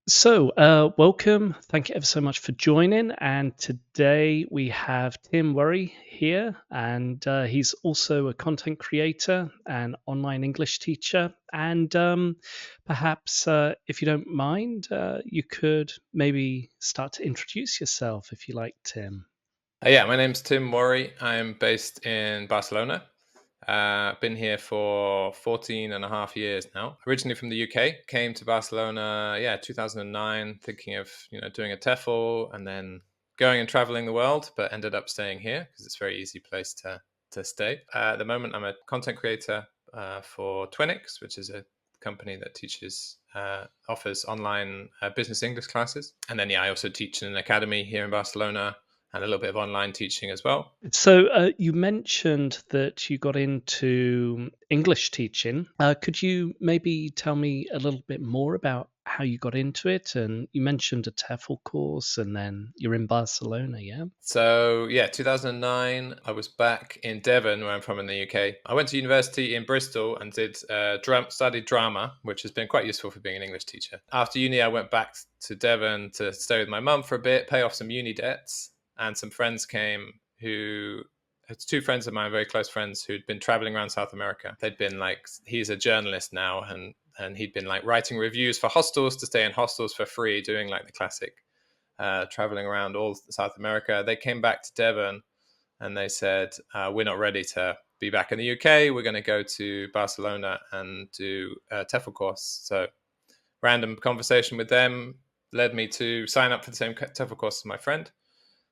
Welcome. Thank you ever so much for joining. And today we have Tim Warre here, and he's also a content creator and online English teacher. And perhaps, if you don't mind, you could maybe start to introduce yourself if you like, Tim. Yeah, my name's Tim Warre. I'm based in Barcelona. Been here for 14 and a half years now. Originally from the UK, came to Barcelona, 2009, thinking of, doing a TEFL and then going and traveling the world, but ended up staying here because it's a very easy place to stay. At the moment, I'm a content creator for Twenix, which is a company that offers online business English classes. And then, I also teach in an academy here in Barcelona and a little bit of online teaching as well. You mentioned that you got into English teaching. Could you maybe tell me a little bit more about how you got into it? And you mentioned a TEFL course, and then you're in Barcelona, yeah? So, 2009, I was back in Devon, where I'm from in the UK. I went to university in Bristol and studied drama, which has been quite useful for being an English teacher. After uni, I went back to Devon to stay with my mum for a bit, pay off some uni debts, and some friends came it's two friends of mine, very close friends, who'd been traveling around South America. They'd been he's a journalist now, and he'd been writing reviews for hostels to stay in hostels for free, doing the classic traveling around all South America. They came back to Devon and they said, we're not ready to be back in the UK. We're going to go to Barcelona and do a TEFL course. So random conversation with them led me to sign up for the same TEFL course as my friend.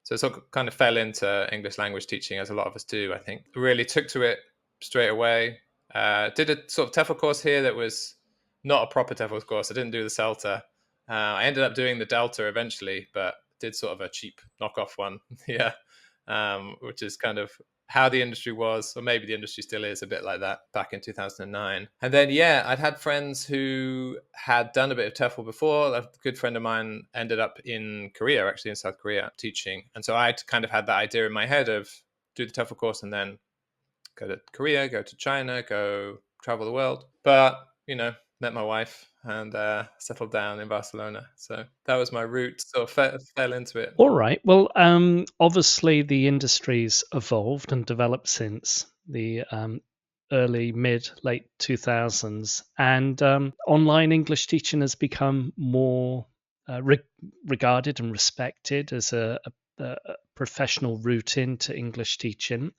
So it sort of kind of fell into English language teaching, as a lot of us do, I think. Really took to it straight away. Did a sort of TEFL course here that was not a proper TEFL course. I didn't do the CELTA. I ended up doing the Delta eventually, but did sort of a cheap knockoff one. Which is kind of how the industry was, or maybe the industry still is a bit like that back in 2009. And then, I'd had friends who had done a bit of TEFL before. A good friend of mine ended up in Korea, actually in South Korea, teaching. And so I'd kind of had that idea in my head of do the TEFL course and then go to Korea, go to China, go travel the world. But, met my wife and settled down in Barcelona. So that was my route. So fell into it. All right. Well, obviously the industry's evolved and developed since the early, mid, late 2000s, and online English teaching has become more regarded and respected as a professional route into English teaching.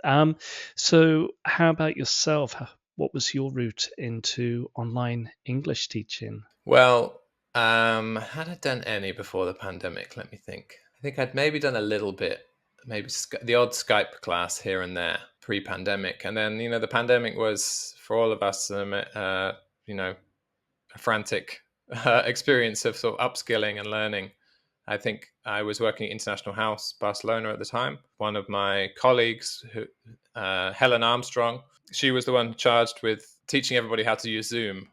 So, how about yourself? What was your route into online English teaching? Well, had I done any before the pandemic? Let me think. I think I'd maybe done a little bit, maybe the odd Skype class here and there pre-pandemic. And then, the pandemic was for all of us, a frantic experience of sort of upskilling and learning. I think I was working at International House, Barcelona at the time. One of my colleagues, Helen Armstrong, she was the one charged with teaching everybody how to use Zoom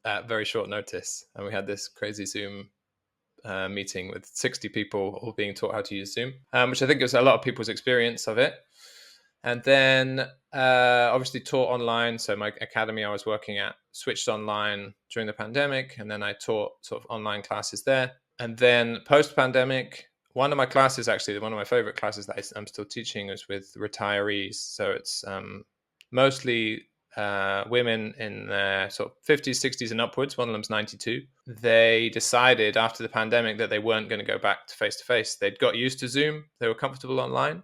at very short notice. And we had this crazy Zoom meeting with 60 people all being taught how to use Zoom, which I think was a lot of people's experience of it. And then obviously taught online. So my academy I was working at switched online during the pandemic. And then I taught sort of online classes there. And then post-pandemic, one of my classes, actually, one of my favorite classes that I'm still teaching is with retirees. So it's mostly women in their sort of 50s, 60s and upwards. One of them's 92. They decided after the pandemic that they weren't going to go back to face-to-face. They'd got used to Zoom. They were comfortable online.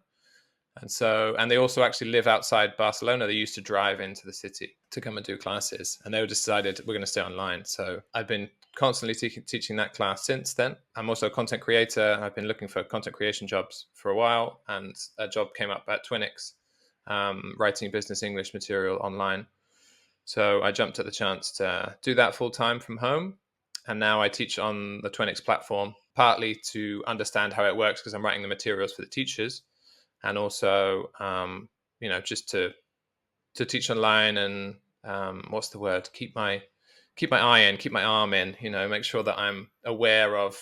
And they also actually live outside Barcelona. They used to drive into the city to come and do classes. And they decided we're going to stay online. So I've been constantly teaching that class since then. I'm also a content creator. I've been looking for content creation jobs for a while. And a job came up at Twenix, writing business English material online. So I jumped at the chance to do that full time from home. And now I teach on the Twenix platform, partly to understand how it works because I'm writing the materials for the teachers. And also, just to teach online and what's the word? Keep my eye in, keep my arm in. Make sure that I'm aware of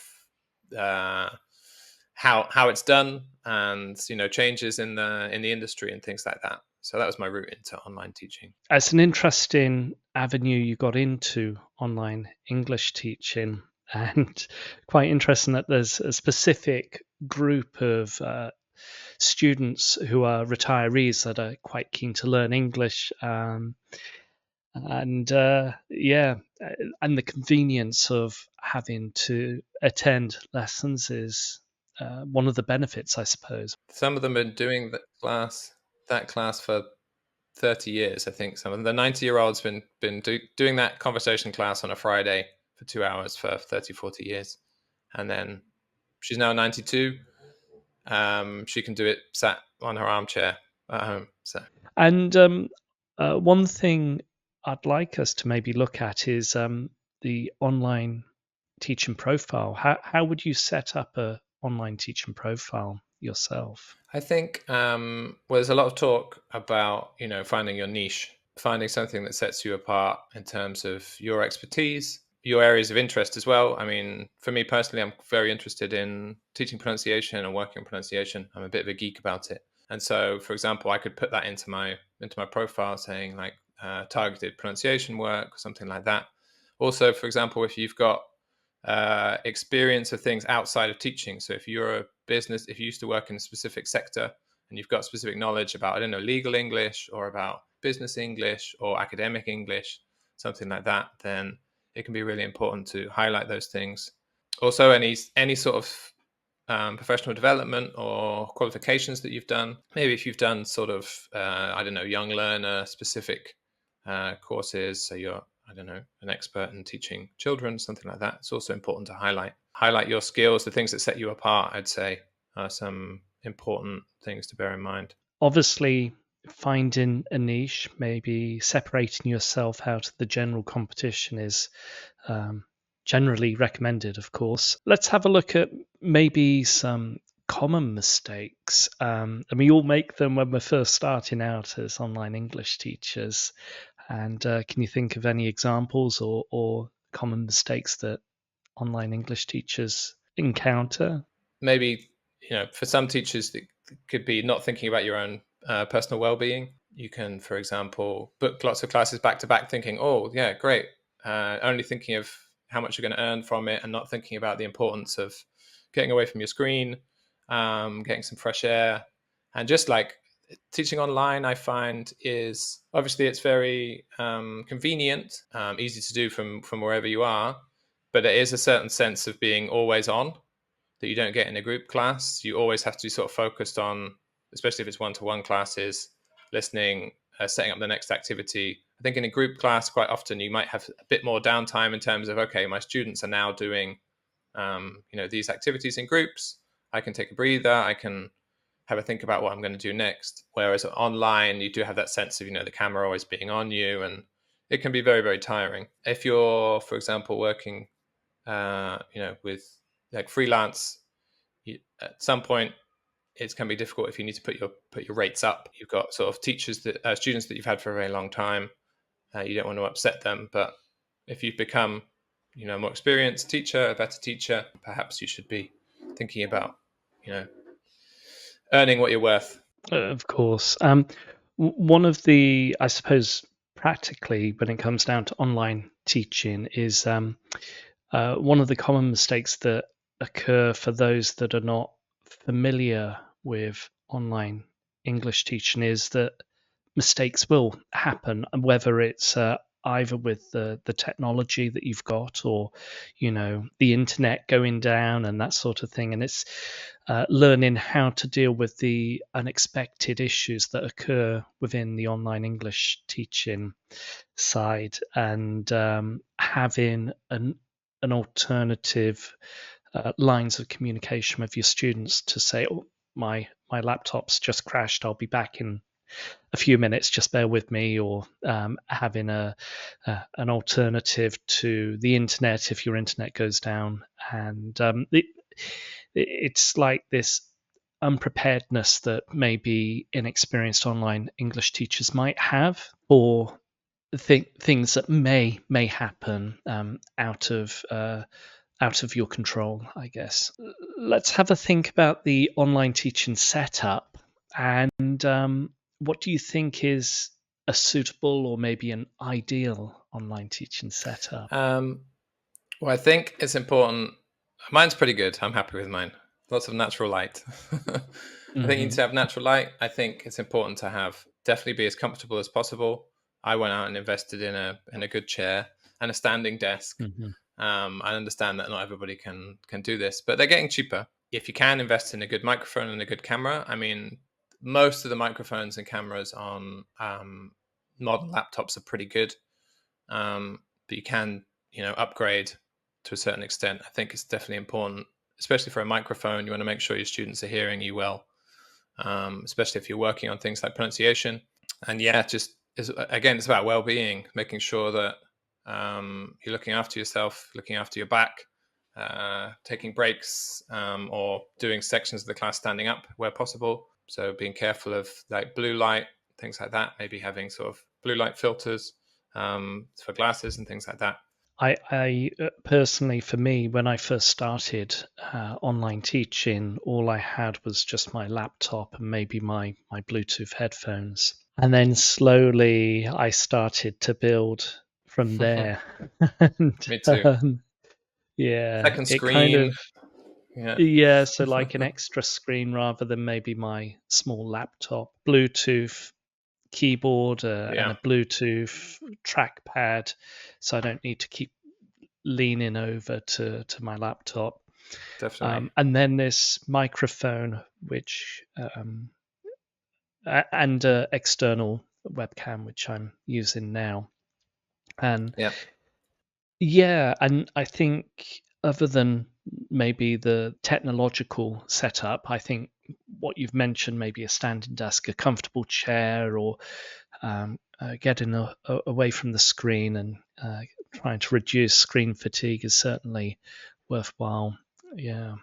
how it's done and changes in the industry and things like that. So that was my route into online teaching. It's an interesting avenue you got into online English teaching. And quite interesting that there's a specific group of students who are retirees that are quite keen to learn English. And and the convenience of having to attend lessons is one of the benefits, I suppose. Some of them have been doing that class for 30 years. I think some of them. The 90-year-old's been doing that conversation class on a Friday for 2 hours for 30, 40 years. And then she's now 92. She can do it sat on her armchair at home. So And one thing I'd like us to maybe look at is the online teaching profile. How would you set up a online teaching profile yourself? I think well, there's a lot of talk about finding your niche, finding something that sets you apart in terms of your expertise, your areas of interest as well. I mean, for me personally, I'm very interested in teaching pronunciation and working on pronunciation. I'm a bit of a geek about it, and so, for example, I could put that into my profile, saying like targeted pronunciation work or something like that. Also, for example, if you've got experience of things outside of teaching. So if you're a business, if you used to work in a specific sector and you've got specific knowledge about, I don't know, legal English or about business English or academic English, something like that, then it can be really important to highlight those things. Also, any sort of professional development or qualifications that you've done. Maybe if you've done sort of, I don't know, young learner specific courses, so you're, I don't know, an expert in teaching children, something like that. It's also important to highlight your skills, the things that set you apart. I'd say are some important things to bear in mind. Obviously, finding a niche, maybe separating yourself out of the general competition is generally recommended, of course. Let's have a look at maybe some common mistakes. And we all make them when we're first starting out as online English teachers. And can you think of any examples or common mistakes that online English teachers encounter? Maybe, for some teachers, it could be not thinking about your own personal well-being. You can, for example, book lots of classes back to back, thinking, "Oh, yeah, great," only thinking of how much you're going to earn from it, and not thinking about the importance of getting away from your screen, getting some fresh air, and just like teaching online, I find is obviously it's very convenient, easy to do from wherever you are, but there is a certain sense of being always on that you don't get in a group class. You always have to be sort of focused on, especially if it's one-to-one classes, listening, setting up the next activity. I think in a group class, quite often you might have a bit more downtime in terms of, okay, my students are now doing, these activities in groups. I can take a breather. I can have a think about what I'm going to do next. Whereas online, you do have that sense of, the camera always being on you, and it can be very, very tiring. If you're, for example, working, with like freelance, at some point it can be difficult if you need to put your rates up. You've got sort of students that you've had for a very long time. You don't want to upset them, but if you've become, a more experienced teacher, a better teacher, perhaps you should be thinking about, earning what you're worth. Of course. One of the, I suppose, practically, when it comes down to online teaching, is one of the common mistakes that occur for those that are not familiar with online English teaching is that mistakes will happen, and whether it's either with the technology that you've got or the internet going down and that sort of thing, and it's learning how to deal with the unexpected issues that occur within the online English teaching side, and having an alternative lines of communication with your students to say, oh, my laptop's just crashed, I'll be back in a few minutes, just bear with me, or having an alternative to the internet if your internet goes down. And it's like this unpreparedness that maybe inexperienced online English teachers might have, or things that may happen out of your control, I guess. Let's have a think about the online teaching setup, and what do you think is a suitable or maybe an ideal online teaching setup? Well, I think it's important. Mine's pretty good. I'm happy with mine. Lots of natural light. I think you need Hmm. to have natural light. I think it's important to have definitely be as comfortable as possible. I went out and invested in a good chair and a standing desk. Hmm. I understand that not everybody can do this, but they're getting cheaper. If you can invest in a good microphone and a good camera, I mean, most of the microphones and cameras on modern laptops are pretty good, but you can upgrade to a certain extent. I think it's definitely important, especially for a microphone. You want to make sure your students are hearing you well, especially if you're working on things like pronunciation. And yeah, again, it's about well-being, making sure that you're looking after yourself, looking after your back, taking breaks, or doing sections of the class standing up where possible. So being careful of like blue light, things like that. Maybe having sort of blue light filters for glasses and things like that. I personally, for me, when I first started online teaching, all I had was just my laptop and maybe my Bluetooth headphones. And then slowly I started to build from there. And Me too. yeah, Second it kind screen. of, Yeah. yeah, so like an extra screen rather than maybe my small laptop, Bluetooth keyboard and Yeah, a Bluetooth trackpad, so I don't need to keep leaning over to my laptop. definitely. And then this microphone, which and external webcam, which I'm using now. And Yeah. yeah, and I think other than maybe the technological setup, I think what you've mentioned, maybe a standing desk, a comfortable chair, or getting away from the screen and trying to reduce screen fatigue is certainly worthwhile. Yeah,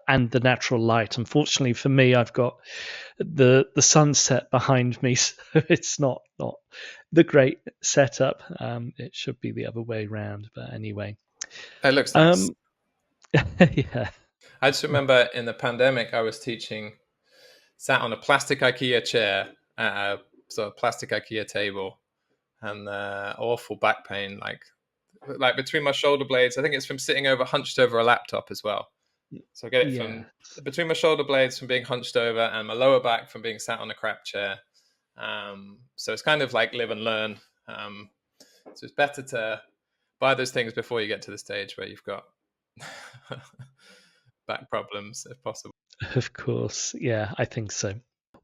and the natural light. Unfortunately for me, I've got the sunset behind me, so it's not the great setup. It should be the other way around, but anyway. It looks nice. Um, yeah. I just remember in the pandemic, I was teaching, sat on a plastic IKEA chair at a sort of plastic IKEA table, and awful back pain, like between my shoulder blades. I think it's from sitting over, hunched over a laptop as well. So I get it from Yeah. between my shoulder blades from being hunched over, and my lower back from being sat on a crap chair. So it's kind of like live and learn. So it's better to buy those things before you get to the stage where you've got back problems, if possible. Of course. Yeah, I think so.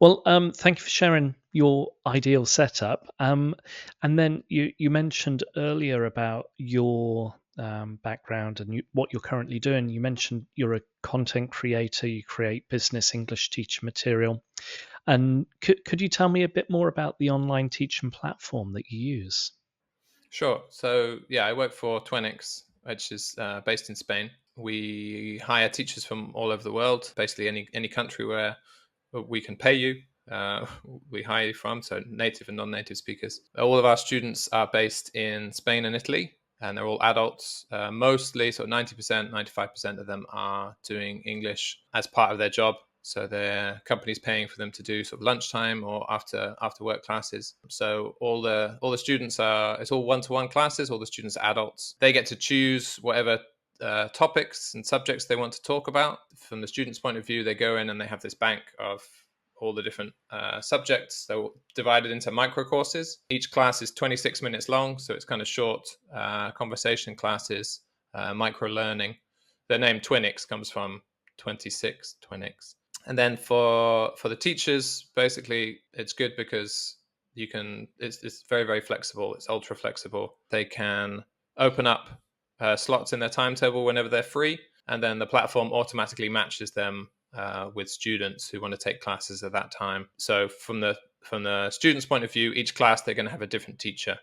Well, thank you for sharing your ideal setup. And then you mentioned earlier about your background and what you're currently doing. You mentioned you're a content creator, you create business English teacher material. And could you tell me a bit more about the online teaching platform that you use? Sure. So yeah, I work for Twenix, which is based in Spain. We hire teachers from all over the world, basically any country where we can pay you. Uh, we hire you from, so native and non-native speakers. All of our students are based in Spain and Italy, and they're all adults. Mostly, so 90%, 95% of them are doing English as part of their job. So their company's paying for them to do sort of lunchtime or after work classes. So all the students are, it's all one-to-one classes. All the students are adults. They get to choose whatever topics and subjects they want to talk about. From the student's point of view, they go in and they have this bank of all the different subjects. They're divided into micro courses. Each class is 26 minutes long, so it's kind of short conversation classes, micro learning. The name Twenix comes from 26 Twenix. And then for the teachers, basically, it's good because it's very, very flexible. It's ultra flexible. They can open up slots in their timetable whenever they're free, and then the platform automatically matches them with students who want to take classes at that time. So from the student's point of view, each class they're going to have a different teacher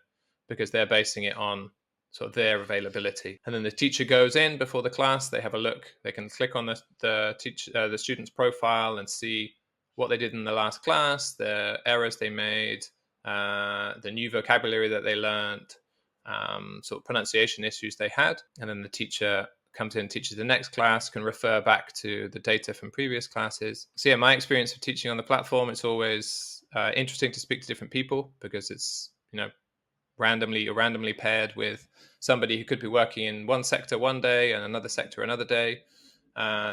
because they're basing it on sort of their availability. And then the teacher goes in before the class. They have a look. They can click on the student's profile and see what they did in the last class, the errors they made, the new vocabulary that they learned, sort of pronunciation issues they had, and then the teacher comes in, teaches the next class, can refer back to the data from previous classes. So yeah, my experience of teaching on the platform, it's always interesting to speak to different people because it's randomly paired with somebody who could be working in one sector one day and another sector another day.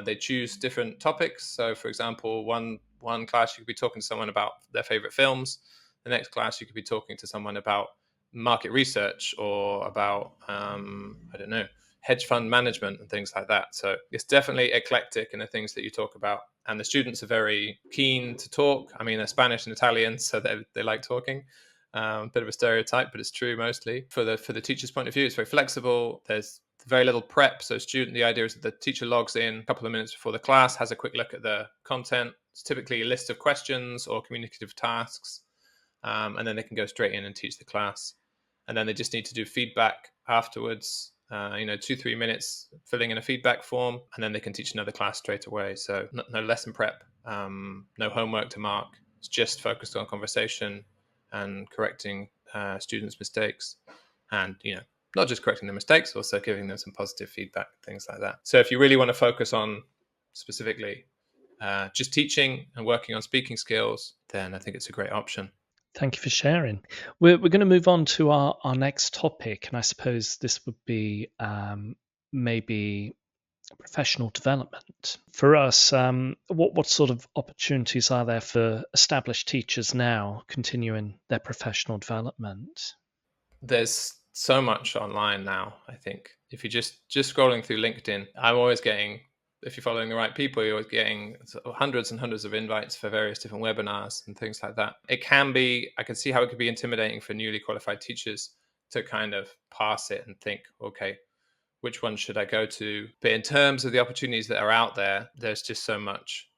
They choose different topics. So, for example, one class you could be talking to someone about their favorite films. The next class you could be talking to someone about market research or about I don't know, hedge fund management and things like that. So it's definitely eclectic in the things that you talk about. And the students are very keen to talk. I mean, they're Spanish and Italian, so they like talking. Bit of a stereotype, but it's true mostly. For the teacher's point of view, it's very flexible. There's very little prep. So the idea is that the teacher logs in a couple of minutes before the class, has a quick look at the content. It's typically a list of questions or communicative tasks. And then they can go straight in and teach the class. And then they just need to do feedback afterwards, 2-3 minutes filling in a feedback form, and then they can teach another class straight away. So no lesson prep, no homework to mark. It's just focused on conversation and correcting students' mistakes, and not just correcting the mistakes, also giving them some positive feedback, things like that. So if you really want to focus on specifically just teaching and working on speaking skills, then I think it's a great option. Thank you for sharing. We're going to move on to our next topic, and I suppose this would be maybe professional development. For us, what sort of opportunities are there for established teachers now continuing their professional development? There's so much online now. I think if you're just scrolling through LinkedIn, I'm always getting, if you're following the right people, you're always getting hundreds and hundreds of invites for various different webinars and things like that. I can see how it could be intimidating for newly qualified teachers to kind of pass it and think, okay, which one should I go to? But in terms of the opportunities that are out there, there's just so much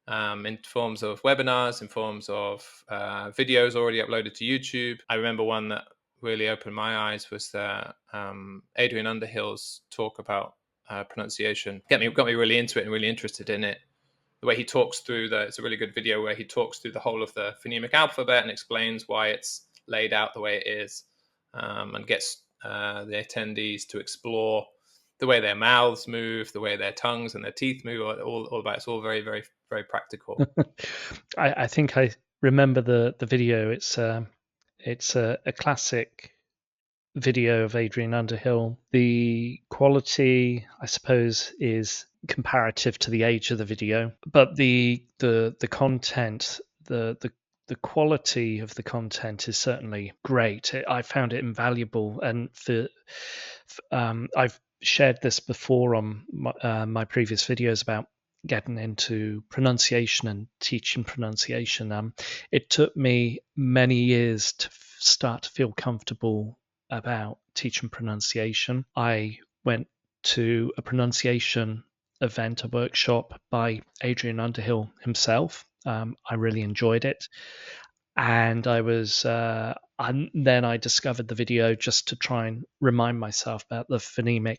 in forms of webinars, in forms of videos already uploaded to YouTube. I remember one that really opened my eyes was Adrian Underhill's talk about pronunciation. Got me really into it and really interested in it. The way he talks through it's a really good video where he talks through the whole of the phonemic alphabet and explains why it's laid out the way it is, and gets the attendees to explore the way their mouths move, the way their tongues and their teeth move, all about. It's all very, very, very practical. I think I remember the video. It's a classic video of Adrian Underhill. The quality, I suppose, is comparative to the age of the video, but the content, the quality of the content is certainly great. I found it invaluable, and I've shared this before on my previous videos about getting into pronunciation and teaching pronunciation. It took me many years to start to feel comfortable about teaching pronunciation. I went to a pronunciation event, a workshop by Adrian Underhill himself. I really enjoyed it, and then I discovered the video just to try and remind myself about the phonemic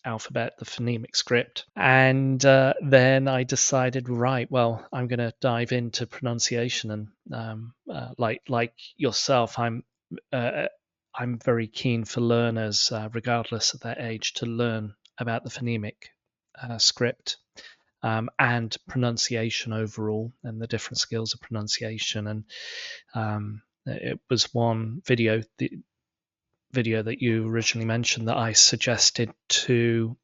alphabet, the phonemic script, and then I decided, right, well, I'm going to dive into pronunciation, and like yourself, I'm very keen for learners, regardless of their age, to learn about the phonemic script, and pronunciation overall, and the different skills of pronunciation. And it was one video, the video that you originally mentioned, that I suggested to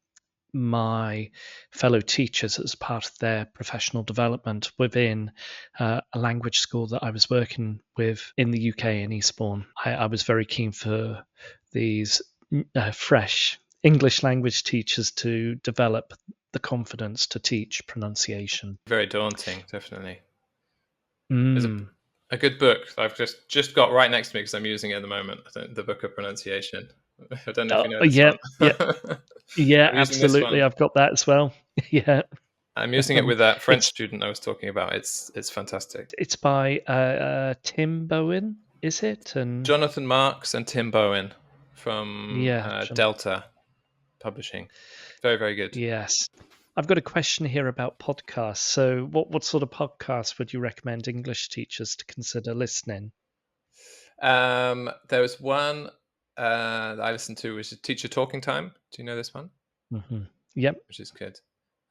my fellow teachers as part of their professional development within a language school that I was working with in the UK in Eastbourne. I was very keen for these fresh English language teachers to develop the confidence to teach pronunciation. Very daunting, definitely. There's Mm. a good book I've just got right next to me because I'm using it at the moment. The Book of Pronunciation. I don't know if you know this Yeah, one. yeah, I'm using this absolutely. one. I've got that as well. Yeah. I'm using it with that French It's student I was talking about. It's fantastic. it's by Tim Bowen, is it? And Jonathan Marks and Tim Bowen from yeah, Delta Publishing. Very, very good. yes. I've got a question here about podcasts. So, what sort of podcasts would you recommend English teachers to consider listening? There was one that I listened to, which is Teacher Talking Time. Do you know this one? Hmm. Yep. Which is good.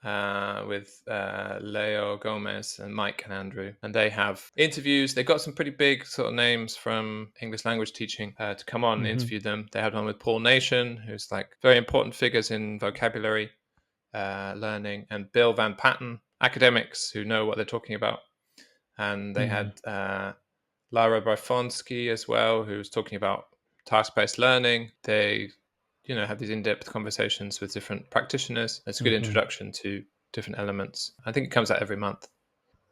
with Leo Gomez and Mike and Andrew, and they have interviews. They've got some pretty big sort of names from English language teaching to come on and interview them. They had one with Paul Nation, who's like very important figures in vocabulary learning, and Bill Van Patten, academics who know what they're talking about. And they had Lara Brafonsky as well, who was talking about task-based learning. They have these in-depth conversations with different practitioners. It's a good introduction to different elements. I think it comes out every month.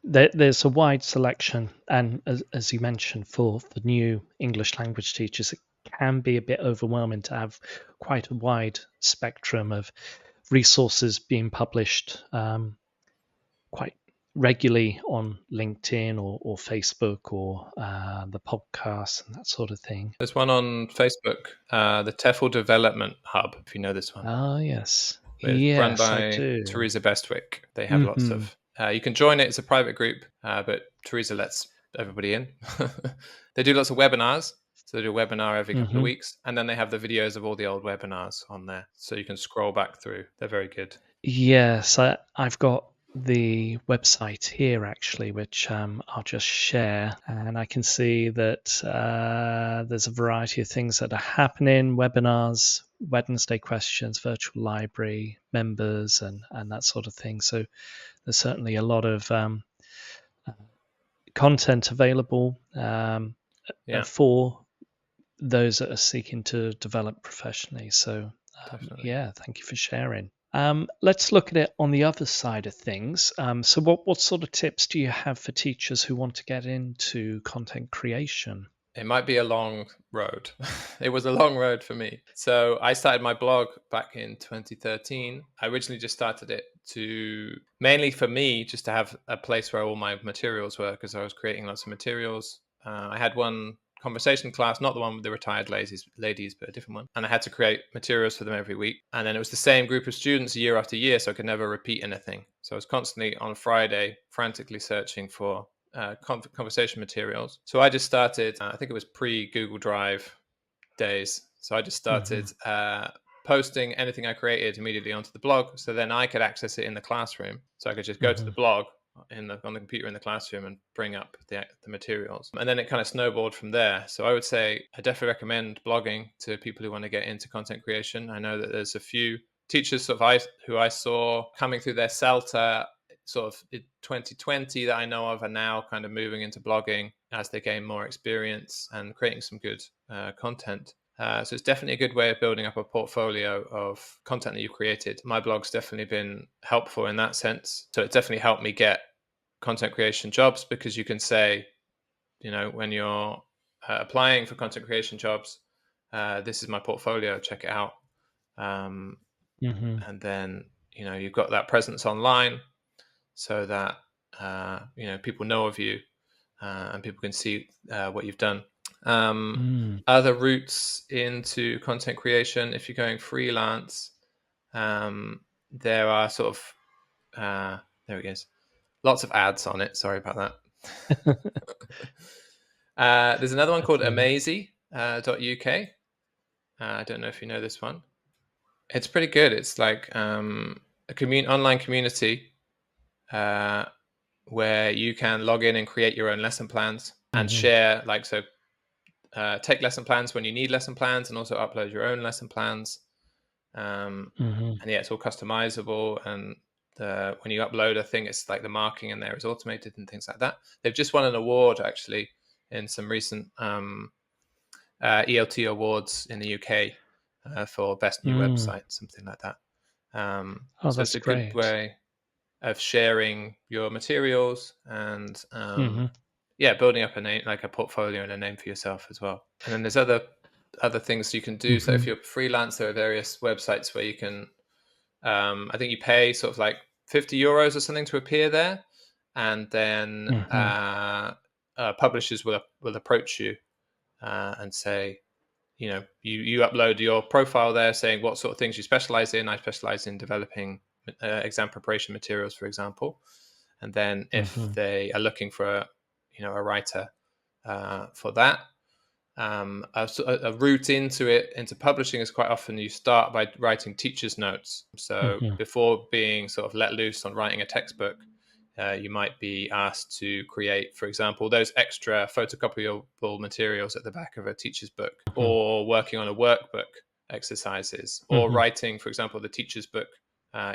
There's a wide selection, and as you mentioned, for new English language teachers, it can be a bit overwhelming to have quite a wide spectrum of resources being published quite regularly on LinkedIn or Facebook or the podcasts and that sort of thing. There's one on Facebook, the TEFL Development Hub, if you know this one. Oh, yes. Run Yes, I by do. Teresa Bestwick. They have lots of... you can join it. It's a private group, but Teresa lets everybody in. They do lots of webinars. So they do a webinar every couple of weeks. And then they have the videos of all the old webinars on there. So you can scroll back through. They're very good. Yes, I've got the website here actually, which I'll just share, and I can see that there's a variety of things that are happening: webinars, Wednesday questions, virtual library, members, and that sort of thing. So there's certainly a lot of content available for those that are seeking to develop professionally. So thank you for sharing. Let's look at it on the other side of things. So what sort of tips do you have for teachers who want to get into content creation? It might be a long road. It was a long road for me. So I started my blog back in 2013. I originally just started it mainly for me, just to have a place where all my materials were, because I was creating lots of materials. I had one conversation class, not the one with the retired ladies, but a different one. And I had to create materials for them every week. And then it was the same group of students year after year, so I could never repeat anything. So I was constantly on Friday frantically searching for conversation materials. So I just started, I think it was pre-Google Drive days. So I just started posting anything I created immediately onto the blog. So then I could access it in the classroom. So I could just go to the blog on the computer in the classroom and bring up the materials. And then it kind of snowballed from there. So I would say I definitely recommend blogging to people who want to get into content creation. I know that there's a few teachers who I saw coming through their CELTA sort of in 2020 that I know of are now kind of moving into blogging as they gain more experience and creating some good content. So it's definitely a good way of building up a portfolio of content that you've created. My blog's definitely been helpful in that sense. So it definitely helped me get content creation jobs, because you can say, when you're applying for content creation jobs, this is my portfolio, check it out. And then, you've got that presence online so that, people know of you and people can see what you've done. Other routes into content creation, if you're going freelance, there are sort of there it goes, lots of ads on it, sorry about that. There's another one called amazy.uk. I don't know if you know this one. It's pretty good. It's like a online community where you can log in and create your own lesson plans and share, take lesson plans when you need lesson plans, and also upload your own lesson plans. And it's all customizable. And when you upload a thing, it's like the marking in there is automated and things like that. They've just won an award actually in some recent ELT awards in the UK for best new website, something like that. So that's it's a good way of sharing your materials and building up a name, like a portfolio and a name for yourself as well. And then there's other things you can do. So if you're freelance, there are various websites where you can, I think you pay sort of like 50 euros or something to appear there, and then publishers will approach you and say, you upload your profile there saying what sort of things you specialize in. I specialize in developing exam preparation materials, for example. And then if they are looking for a writer for that, a route into publishing is quite often you start by writing teacher's notes. So Hmm. before being sort of let loose on writing a textbook, you might be asked to create, for example, those extra photocopyable materials at the back of a teacher's book, Hmm. or working on a workbook exercises, or Hmm. writing, for example, the teacher's book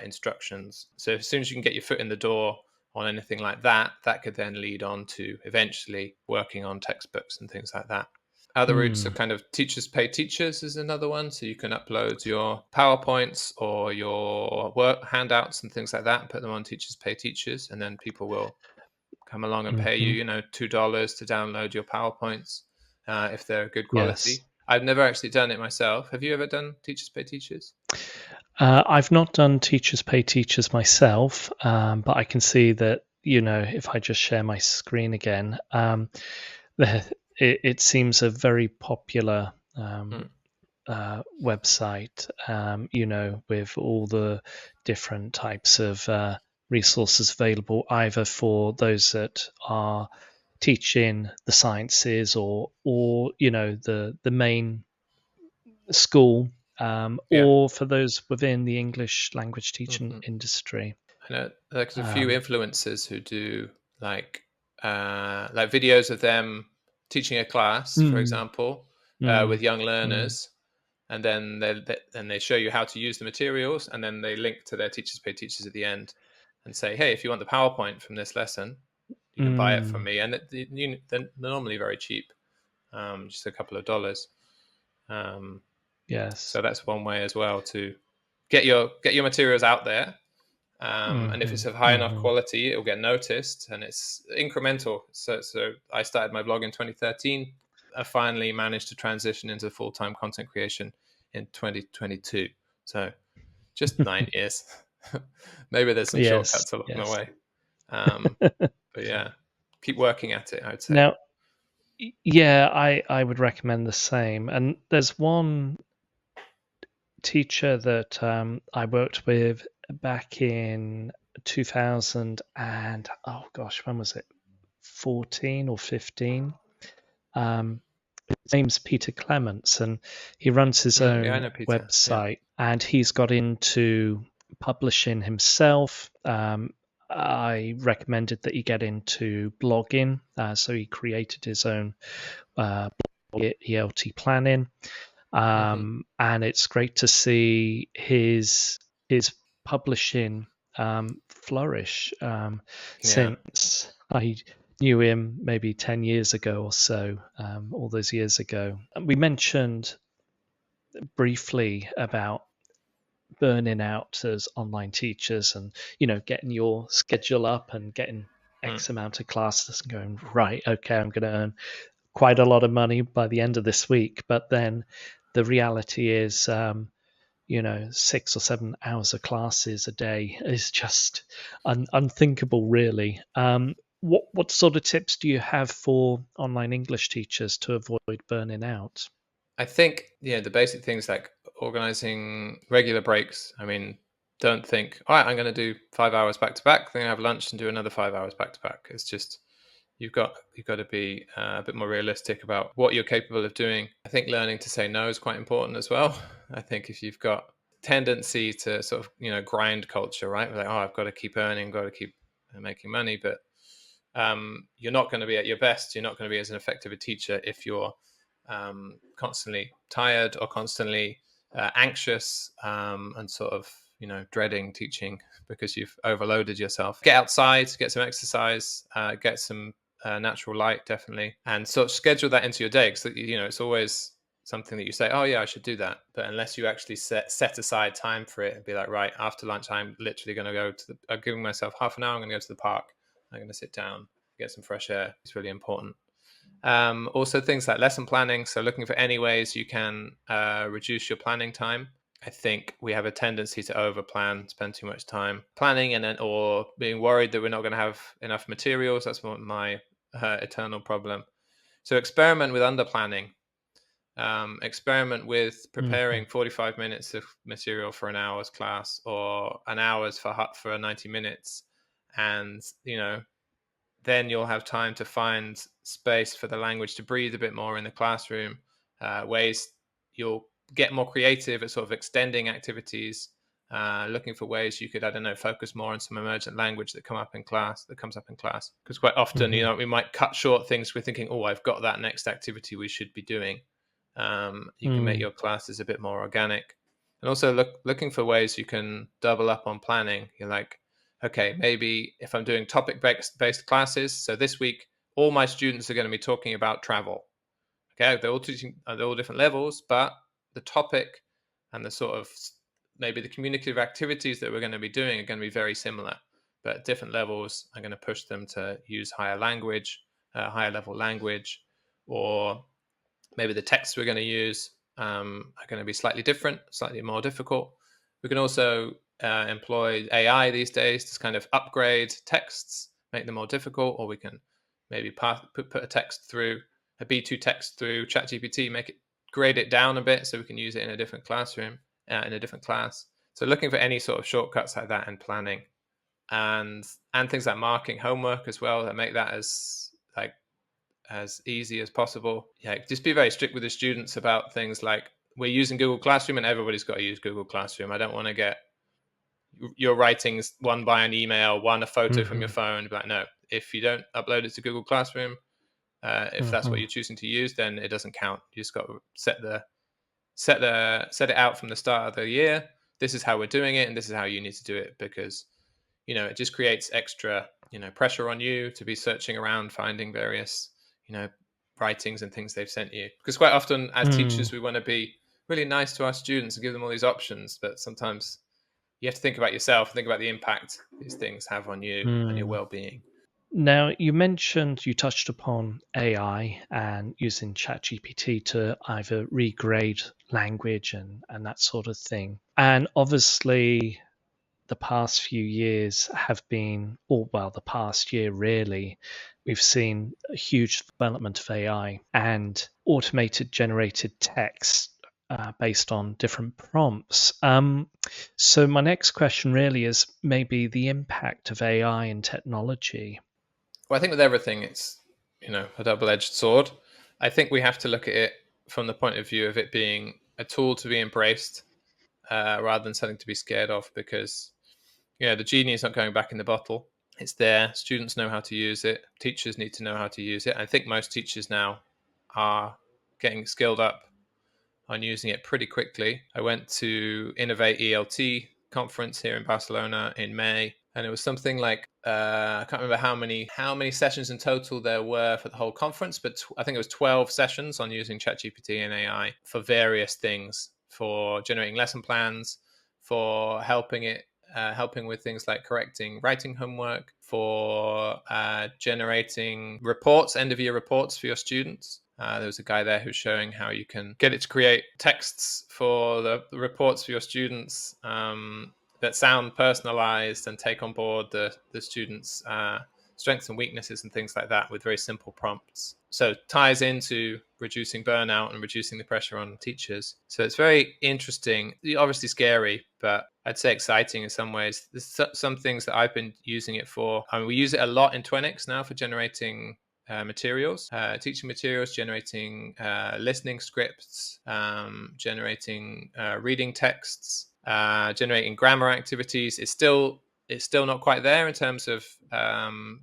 instructions. So as soon as you can get your foot in the door on anything like that, that could then lead on to eventually working on textbooks and things like that. Other routes are Mm. kind of teachers pay teachers is another one. So you can upload your PowerPoints or your work handouts and things like that and put them on teachers pay teachers. And then people will come along and pay you, Hmm. you know, $2 to download your PowerPoints if they're good Yes. quality. I've never actually done it myself. Have you ever done teachers pay teachers? I've not done teachers pay teachers myself, but I can see that, if I just share my screen again, it seems a very popular Mm, website, with all the different types of resources available, either for those that are teaching the sciences or the main school, yeah. or for those within the English language teaching Hmm. industry. I know there's a few Um, influencers who do like videos of them teaching a class, for mm, example, with mm, young mm, learners, and then they show you how to use the materials, and then they link to their teachers pay teachers at the end, and say, hey, if you want the PowerPoint from this lesson, you can buy it from mm, me, and they're normally very cheap, just a couple of dollars. yes. So that's one way as well to get your materials out there. And if it's Hmm. of high enough Hmm. quality, it will get noticed, and it's incremental. So I started my blog in 2013. I finally managed to transition into full-time content creation in 2022. So just 9 years. Maybe there's some Yes. shortcuts along the Yes. way. But yeah, keep working at it, I'd say. Now, yeah, I would recommend the same. And there's one teacher that I worked with back in 2000, and oh gosh, when was it? 14 or 15. Um, his name's Peter Clements, and he runs his Yeah, I own know Peter. Yeah. website, and he's got into publishing himself. I recommended that he get into blogging, so he created his own ELT planning, Hmm. and it's great to see his publishing flourish, Yeah. since I knew him maybe 10 years ago or so, all those years ago. And we mentioned briefly about burning out as online teachers, and getting your schedule up and getting Mm. X amount of classes and going, right, okay, I'm going to earn quite a lot of money by the end of this week. But then the reality is, 6 or 7 hours of classes a day is just unthinkable, really. What sort of tips do you have for online English teachers to avoid burning out? I think, yeah, the basic things like organizing regular breaks. I mean, don't think, all right, I'm going to do 5 hours back to back, then have lunch and do another 5 hours back to back. It's just you've got to be a bit more realistic about what you're capable of doing. I think learning to say no is quite important as well. I think if you've got tendency to sort of grind culture, right? Like, oh, I've got to keep earning, got to keep making money, but you're not going to be at your best. You're not going to be as an effective a teacher if you're constantly tired or constantly anxious, and sort of dreading teaching because you've overloaded yourself. Get outside, get some exercise, get some natural light, definitely, and sort of schedule that into your day, because it's always something that you say, oh yeah, I should do that, but unless you actually set aside time for it and be like, right, after lunch I'm literally going to go to I'm giving myself half an hour, I'm going to go to the park, I'm going to sit down, get some fresh air. It's really important. Also, things like lesson planning. So, looking for any ways you can reduce your planning time. I think we have a tendency to overplan, spend too much time planning, and then or being worried that we're not going to have enough materials. That's my eternal problem. So, experiment with under planning. Experiment with Hmm. preparing 45 minutes of material for an hour's class, or an hour's for 90 minutes, and then you'll have time to find space for the language to breathe a bit more in the classroom, ways you'll get more creative at sort of extending activities, looking for ways you could, I don't know, focus more on some emergent language that comes up in class. Because quite often, Hmm. we might cut short things. We're thinking, oh, I've got that next activity we should be doing. You can make Mm. your classes a bit more organic, and also looking for ways you can double up on planning. You're like, okay, maybe if I'm doing topic based classes, so this week all my students are going to be talking about travel. Okay, they're all teaching at all different levels, but the topic and the sort of maybe the communicative activities that we're going to be doing are going to be very similar. But at different levels, I'm going to push them to use higher level language, or maybe the texts we're going to use are going to be slightly different, slightly more difficult. We can also employ AI these days to kind of upgrade texts, make them more difficult, or we can maybe put a text through a B2 text through ChatGPT, make it grade it down a bit so we can use it in a different classroom, in a different class. So looking for any sort of shortcuts like that in planning, and things like marking homework as well, that make that as easy as possible. Yeah, just be very strict with the students about things like, we're using Google Classroom and everybody's got to use Google Classroom. I don't want to get your writings one by an email, one a photo from your Hmm. phone. But no, if you don't upload it to Google Classroom, if that's what Hmm. you're choosing to use, then it doesn't count. You just got to set it out from the start of the year. This is how we're doing it, and this is how you need to do it, because it just creates extra pressure on you to be searching around, finding various you know writings and things they've sent you. Because quite often as Mm. teachers, we want to be really nice to our students and give them all these options, but sometimes you have to think about yourself, think about the impact these things have on you and your Mm. well-being. Now, you touched upon AI and using ChatGPT to either regrade language and that sort of thing. And obviously, the past few years have been, or well, the past year really, we've seen a huge development of AI and automated generated text based on different prompts. So, my next question really is maybe the impact of AI and technology. Well, I think with everything, it's a double-edged sword. I think we have to look at it from the point of view of it being a tool to be embraced, rather than something to be scared of, because the genie is not going back in the bottle. It's there. Students know how to use it. Teachers need to know how to use it. I think most teachers now are getting skilled up on using it pretty quickly. I went to Innovate ELT conference here in Barcelona in May, and it was something like, I can't remember how many sessions in total there were for the whole conference, but I think it was 12 sessions on using ChatGPT and AI for various things, for generating lesson plans, for helping with things like correcting writing homework, for generating reports, end of year reports for your students. There was a guy there who's showing how you can get it to create texts for the reports for your students, that sound personalized and take on board the students' strengths and weaknesses and things like that with very simple prompts. So it ties into reducing burnout and reducing the pressure on teachers. So it's very interesting, obviously scary, but I'd say exciting in some ways. There's some things that I've been using it for. I mean, we use it a lot in Twenix now for generating materials, teaching materials, generating listening scripts, generating reading texts, generating grammar activities. It's still not quite there in terms of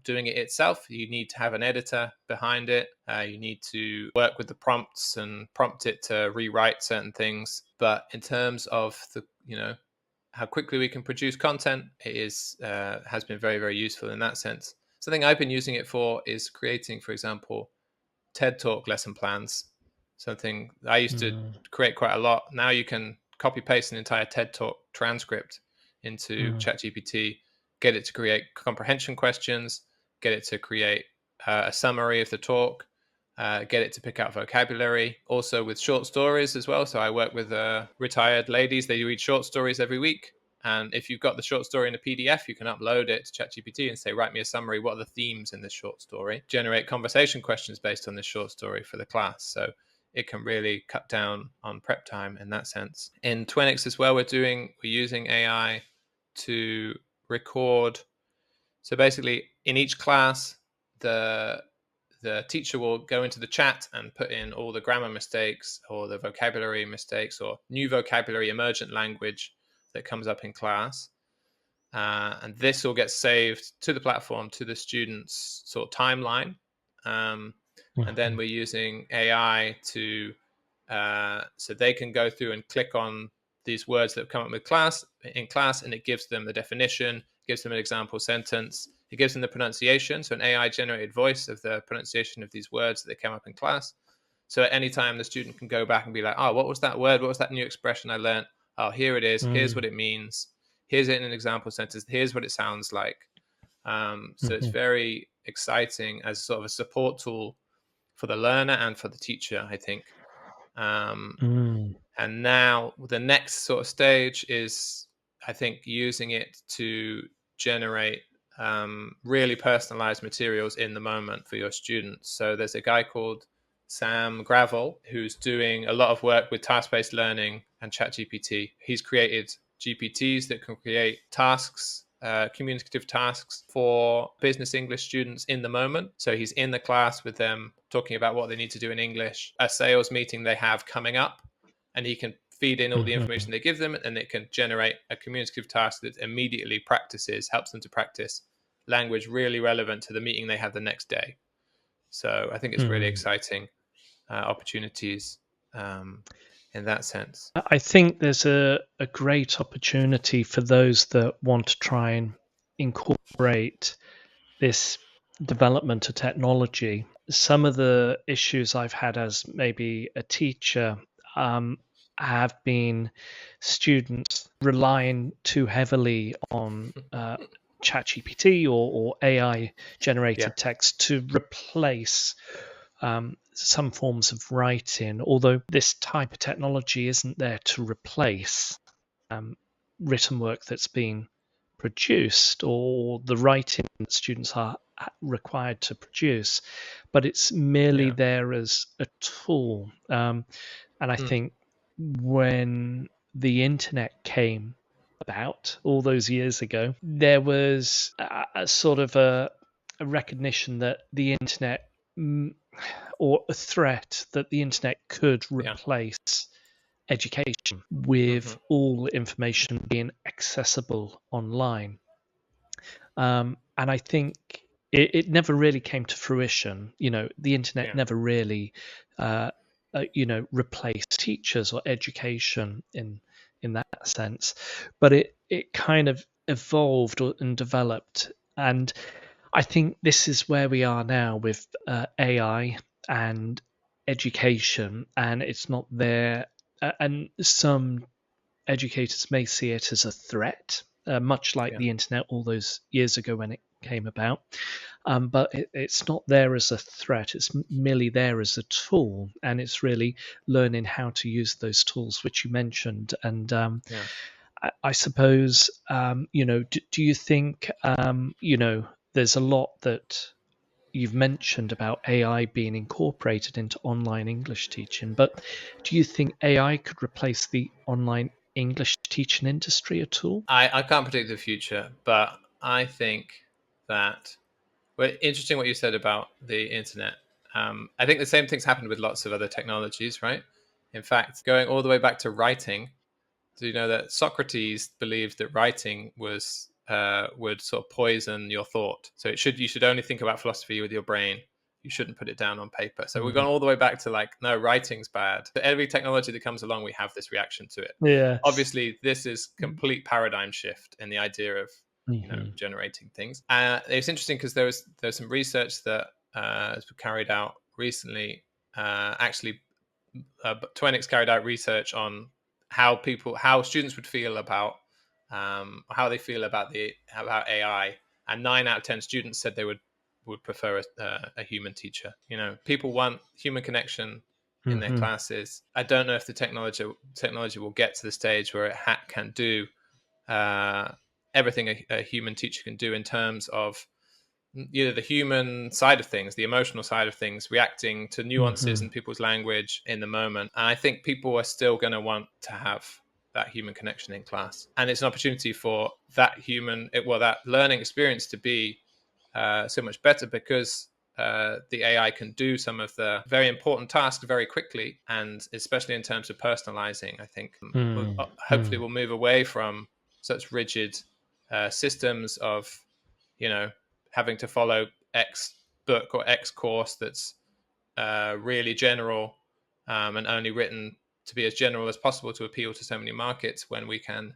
doing it itself. You need to have an editor behind it. You need to work with the prompts and prompt it to rewrite certain things. But in terms of how quickly we can produce content, it has been very, very useful in that sense. Something I've been using it for is creating, for example, TED Talk lesson plans. Something I used to Mm. create quite a lot. Now you can copy paste an entire TED Talk transcript into Mm. ChatGPT, get it to create comprehension questions, get it to create a summary of the talk, get it to pick out vocabulary. Also with short stories as well. So I work with retired ladies. They read short stories every week. And if you've got the short story in a PDF, you can upload it to ChatGPT and say, write me a summary. What are the themes in this short story? Generate conversation questions based on this short story for the class. So it can really cut down on prep time in that sense. In Twenix as well, we're using AI to record. So basically, in each class, the teacher will go into the chat and put in all the grammar mistakes or the vocabulary mistakes or new vocabulary, emergent language that comes up in class. And this all gets saved to the platform, to the students' sort of timeline. And then we're using AI to, so they can go through and click on these words that have come up with in class, and it gives them the definition, gives them an example sentence, it gives them the pronunciation, so an AI generated voice of the pronunciation of these words that they came up in class. So at any time, the student can go back and be like, oh, what was that word? What was that new expression I learned? Oh, here it is. Here's what it means. Here's it in an example sentence. Here's what it sounds like. So it's very exciting as sort of a support tool for the learner and for the teacher, I think. And now the next sort of stage is, I think, using it to generate really personalized materials in the moment for your students. So there's a guy called Sam Gravel who's doing a lot of work with task-based learning and ChatGPT. He's created GPTs that can create tasks, communicative tasks for business English students in the moment. So he's in the class with them talking about what they need to do in English, a sales meeting they have coming up, and he can feed in all the information they give them, and it can generate a communicative task that immediately helps them to practice language really relevant to the meeting they have the next day. So I think it's really exciting opportunities in that sense. I think there's a great opportunity for those that want to try and incorporate this development of technology. Some of the issues I've had as maybe a teacher have been students relying too heavily on ChatGPT or AI generated text to replace some forms of writing, although this type of technology isn't there to replace written work that's been produced or the writing that students are required to produce, but it's merely there as a tool. And I think when the internet came about all those years ago, there was a sort of a recognition that the internet or a threat that the internet could replace education with all information being accessible online. And I think it never really came to fruition. The internet never really, replaced teachers or education in that sense. But it kind of evolved and developed. And I think this is where we are now with AI and education, and it's not there. And some educators may see it as a threat, much like the internet all those years ago when it came about. But it's not there as a threat. It's merely there as a tool, and it's really learning how to use those tools, which you mentioned. And I suppose, do you think, there's a lot that you've mentioned about AI being incorporated into online English teaching, but do you think AI could replace the online English teaching industry at all? I can't predict the future, but I think that, well, interesting what you said about the internet. I think the same things happened with lots of other technologies, right? In fact, going all the way back to writing, do you know that Socrates believed that writing would sort of poison your thought? So you should only think about philosophy with your brain. You shouldn't put it down on paper. So we've gone all the way back to no, writing's bad. So every technology that comes along, we have this reaction to it. Yeah. Obviously, this is complete paradigm shift in the idea of generating things. It's interesting because there's some research that has been carried out recently. Twenix carried out research on how students would feel about how they feel about AI, and 9 out of 10 students said they would prefer a human teacher. People want human connection in their classes. I don't know if the technology will get to the stage where it can do everything a human teacher can do in terms of the human side of things, the emotional side of things, reacting to nuances in people's language in the moment. And I think people are still going to want to have that human connection in class. And it's an opportunity for that that learning experience to be so much better because the AI can do some of the very important tasks very quickly, and especially in terms of personalizing, I think hopefully we'll move away from such rigid systems of, having to follow X book or X course that's really general, and only written to be as general as possible to appeal to so many markets, when we can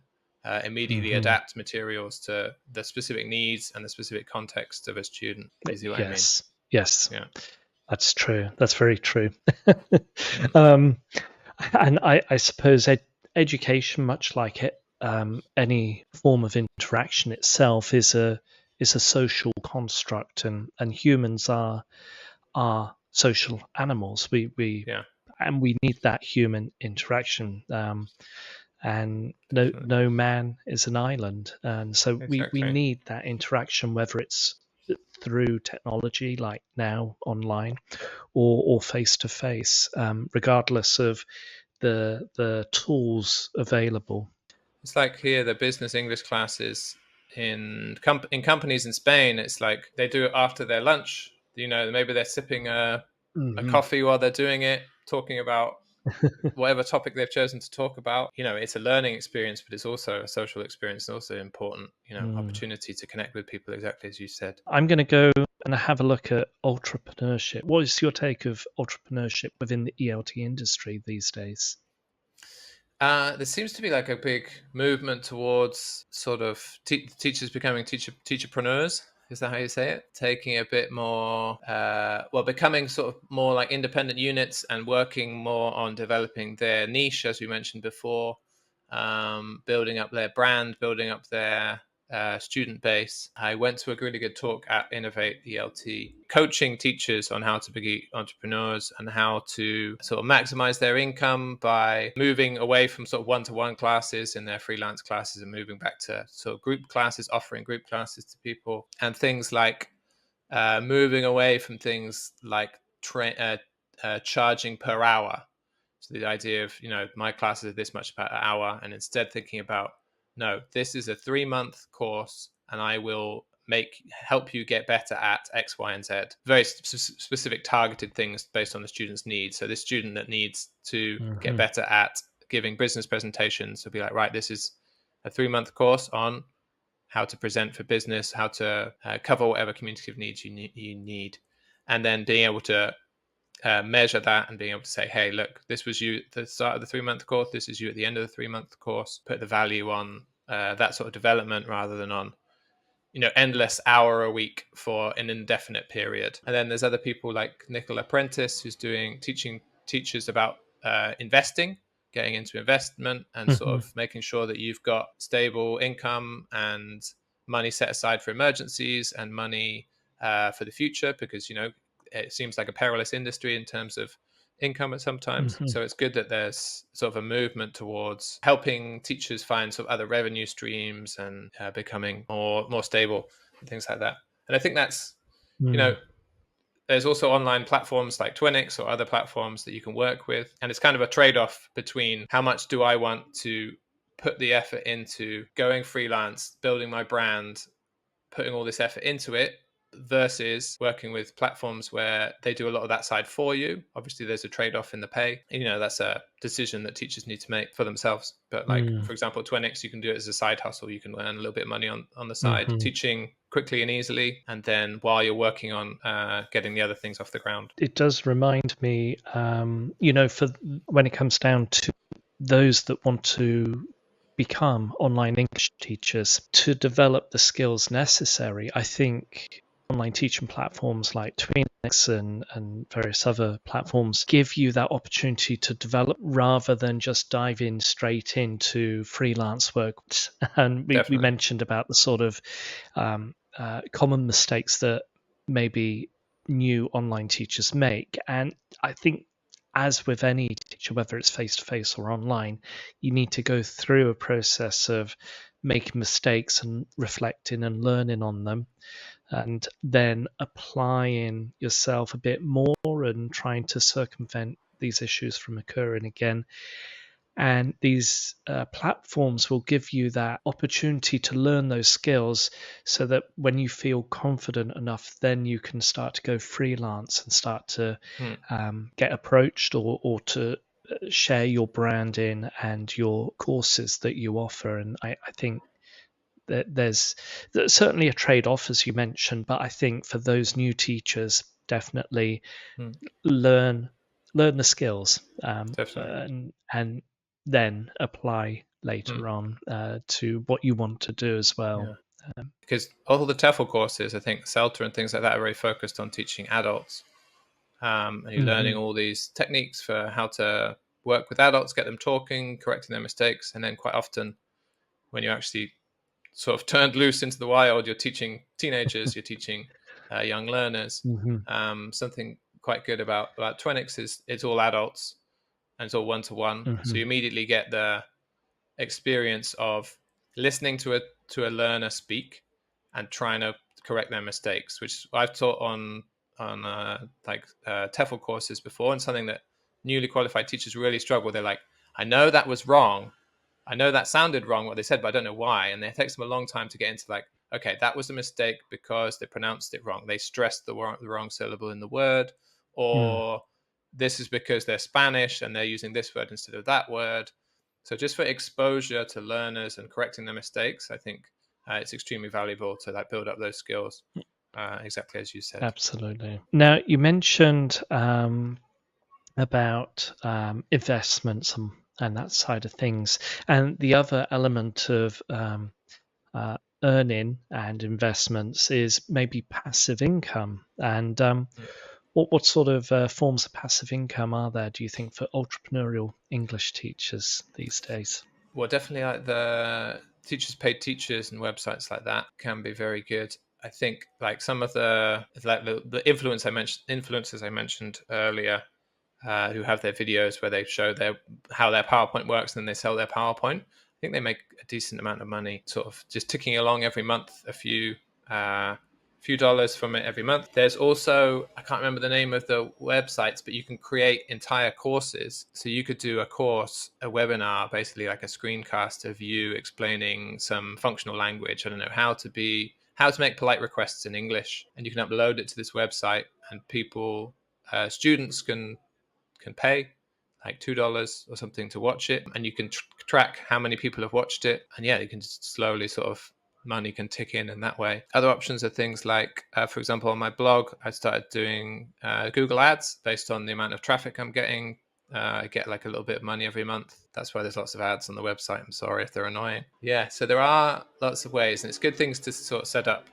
immediately adapt materials to the specific needs and the specific context of a student. You see what I mean? Yes, Yeah. that's true. That's very true. Mm. And I suppose education, much like any form of interaction itself, is a social construct, and humans are social animals. We Yeah, and we need that human interaction. And definitely. no man is an island, and so we Exactly. need that interaction, whether it's through technology like now online, or face to face, regardless of the tools available. It's like here, the business English classes in companies in Spain. It's like they do it after their lunch. Maybe they're sipping a Hmm. coffee while they're doing it, talking about whatever topic they've chosen to talk about. It's a learning experience, but it's also a social experience, and also important, opportunity to connect with people, exactly as you said. I'm going to go and have a look at entrepreneurship. What is your take of entrepreneurship within the ELT industry these days? There seems to be like a big movement towards sort of teachers becoming teacherpreneurs. Is that how you say it? Taking a bit more, becoming sort of more like independent units and working more on developing their niche, as we mentioned before, building up their brand, building up their student base. I went to a really good talk at Innovate ELT, coaching teachers on how to be entrepreneurs and how to sort of maximize their income by moving away from sort of one-to-one classes in their freelance classes and moving back to sort of group classes, offering group classes to people, and things like moving away from things like charging per hour. So the idea of, my classes are this much per hour, and instead thinking about, no, this is a 3-month course, and I will help you get better at X, Y, and Z. Very specific targeted things based on the student's needs. So this student that needs to get better at giving business presentations will be like, right, this is a 3-month course on how to present for business, how to cover whatever communicative needs you need, and then being able to measure that and being able to say, hey, look, this was you at the start of the 3-month course, this is you at the end of the 3-month course. Put the value on that sort of development rather than on endless hour a week for an indefinite period. And then there's other people like Nicola Prentice, who's teaching teachers about investing, getting into investment, and sort of making sure that you've got stable income and money set aside for emergencies and money for the future, because it seems like a perilous industry in terms of income at sometimes. So it's good that there's sort of a movement towards helping teachers find sort of other revenue streams and becoming more stable and things like that. And I think that's, there's also online platforms like Twenix or other platforms that you can work with. And it's kind of a trade-off between how much do I want to put the effort into going freelance, building my brand, putting all this effort into it, versus working with platforms where they do a lot of that side for you. Obviously, there's a trade-off in the pay. That's a decision that teachers need to make for themselves. But like, for example, Twenix, you can do it as a side hustle. You can earn a little bit of money on the side, teaching quickly and easily, and then while you're working on getting the other things off the ground. It does remind me, for when it comes down to those that want to become online English teachers, to develop the skills necessary, I think online teaching platforms like Twenix and various other platforms give you that opportunity to develop rather than just dive in straight into freelance work. And we mentioned about the sort of common mistakes that maybe new online teachers make. And I think, as with any teacher, whether it's face-to-face or online, you need to go through a process of making mistakes and reflecting and learning on them, and then applying yourself a bit more and trying to circumvent these issues from occurring again. And these platforms will give you that opportunity to learn those skills so that when you feel confident enough, then you can start to go freelance and start to get approached or to share your branding and your courses that you offer. And I think that there's certainly a trade-off, as you mentioned, but I think for those new teachers, definitely Mm. learn the skills, Definitely. and then apply Mm. later on to what you want to do as well. Yeah. Because all the TEFL courses, I think CELTA and things like that are very focused on teaching adults. And you're learning Mhm, all these techniques for how to work with adults, get them talking, correcting their mistakes. And then quite often when you actually sort of turned loose into the wild, you're teaching teenagers, you're teaching young learners. mhm, Something quite good about Twenix is it's all adults and it's all one-to-one. So mhm, you immediately get the experience of listening to a learner speak and trying to correct their mistakes, which I've taught on TEFL courses before, and something that newly qualified teachers really struggle. They're like, I know that was wrong. I know that sounded wrong what they said, but I don't know why. And it takes them a long time to get into like, okay, that was a mistake because they pronounced it wrong. They stressed the wrong syllable in the word, mm. or this is because they're Spanish and they're using this word instead of that word. So just for exposure to learners and correcting their mistakes, I think it's extremely valuable to like build up those skills, exactly as you said. Absolutely. Now, you mentioned about investments and that side of things, and the other element of earning and investments is maybe passive income. And Mm. what sort of forms of passive income are there, do you think, for entrepreneurial English teachers these days? Well, definitely like the teachers paid teachers and websites like that can be very good. I think like some of the influencers I mentioned earlier, who have their videos where they show how their PowerPoint works and then they sell their PowerPoint. I think they make a decent amount of money, sort of just ticking along every month, few dollars from it every month. There's also, I can't remember the name of the websites, but you can create entire courses. So you could do a course, a webinar, basically like a screencast of you explaining some functional language. I don't know, how to make polite requests in English, and you can upload it to this website, and students can pay like $2 or something to watch it, and you can track how many people have watched it, and yeah, you can just slowly sort of money can tick in that way. Other options are things like, for example, on my blog, I started doing Google Ads based on the amount of traffic I'm getting. I get like a little bit of money every month. That's why there's lots of ads on the website. I'm sorry if they're annoying. Yeah, so there are lots of ways, and it's good things to sort of set up,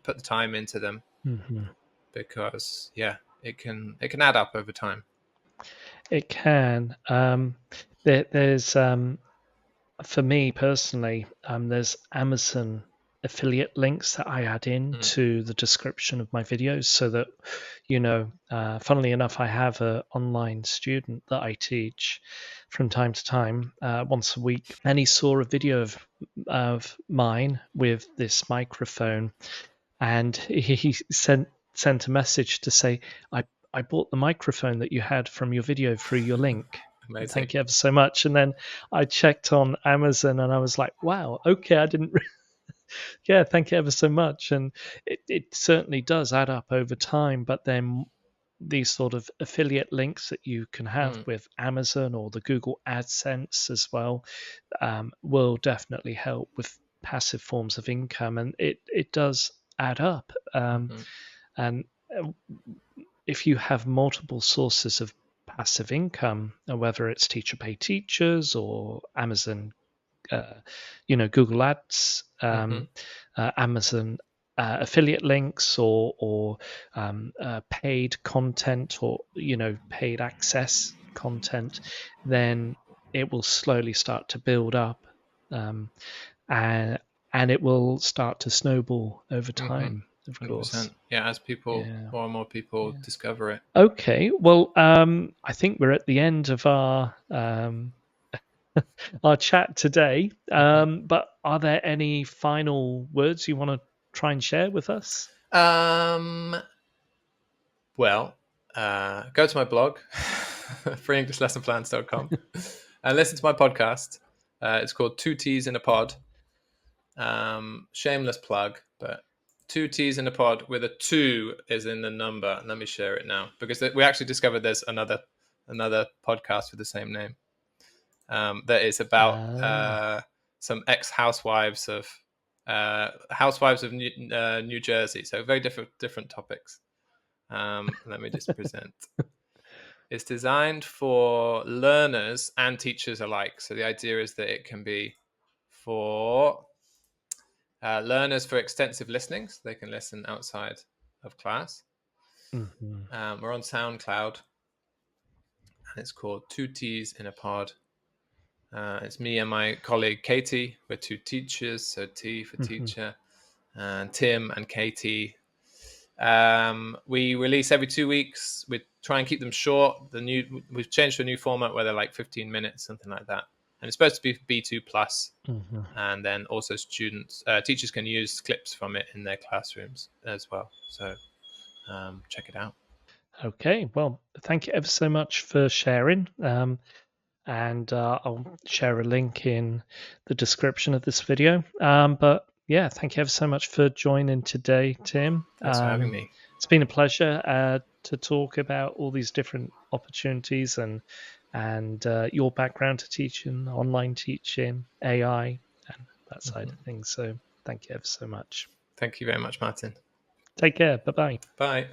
put the time into them, Mhm. because yeah, it can add up over time. It can. There's for me personally, there's Amazon affiliate links that I add in Mm. to the description of my videos so that, funnily enough, I have an online student that I teach from time to time, once a week, and he saw a video of mine with this microphone, and he sent a message to say, I bought the microphone that you had from your video through your link. Amazing. Thank you ever so much. And then I checked on Amazon and I was like, wow, okay, I didn't. Yeah, thank you ever so much. And it certainly does add up over time. But then these sort of affiliate links that you can have Mm. with Amazon or the Google AdSense as well will definitely help with passive forms of income. And it does add up. Hmm. And if you have multiple sources of passive income, whether it's teacher pay teachers or Amazon, Google Ads, Hmm. Amazon affiliate links, or paid content, or paid access content, then it will slowly start to build up, um, and it will start to snowball over Hmm. time. Of course, 100%. Yeah, as yeah. more and more people Yeah. discover it. Okay, well, I think we're at the end of our chat today. Hmm. But are there any final words you want to try and share with us? Um, well, go to my blog, freeenglishlessonplans.com. listen to my podcast. It's called Two Teas in a Pod. Shameless plug, but two T's in a pod with a 2 is in the number. Let me share it now because we actually discovered there's another podcast with the same name that is about some ex-housewives of New Jersey. So very different topics. Let me just present. It's designed for learners and teachers alike. So the idea is that it can be for learners for extensive listening, so they can listen outside of class. Mm-hmm. We're on SoundCloud, and it's called Two T's in a Pod. It's me and my colleague Katie. We're two teachers, so T for teacher, and Tim and Katie. We release every 2 weeks. We try and keep them short. We've changed to a new format where they're like 15 minutes, something like that. And it's supposed to be B2 plus. And then also teachers can use clips from it in their classrooms as well. So check it out. Okay, well, thank you ever so much for sharing. And I'll share a link in the description of this video. But yeah, thank you ever so much for joining today, Tim. Thanks for having me. It's been a pleasure to talk about all these different opportunities and your background to teaching, online teaching, AI, and that side of things. So thank you ever so much. Thank you very much, Martin. Take care. Bye-bye. Bye.